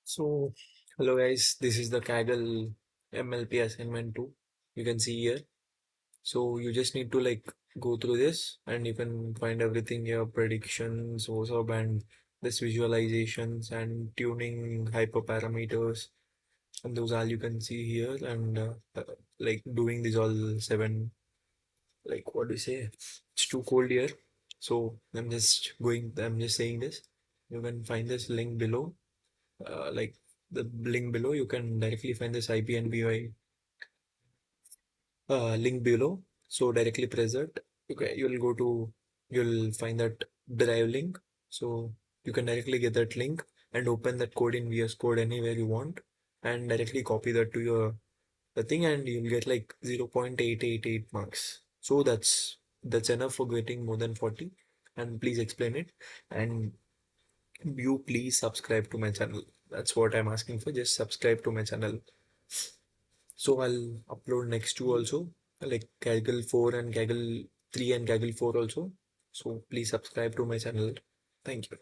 So, hello guys, this is the Kaggle MLP Assignment 2. You can see here. So, you just need to go through this and you can find everything here, predictions, OSOB, and this visualizations and tuning hyperparameters. And those all you can see here. And doing these all seven, what do you say? It's too cold here. So, I'm just saying this. You can find this link below, like the link below. You can directly find this IPNBY link below. So directly press it. Okay, you'll find that drive link. So you can directly get that link and open that code in VS Code anywhere you want and directly copy that to your the thing, and you'll get like 0.888 marks. So that's enough for getting more than 40. And please explain it, and you please subscribe to my channel. That's what I'm asking for. Just subscribe to my channel. So I'll upload next two also, like Kaggle 4 and Kaggle 3 and Kaggle 4 also. So please subscribe to my channel. Thank you.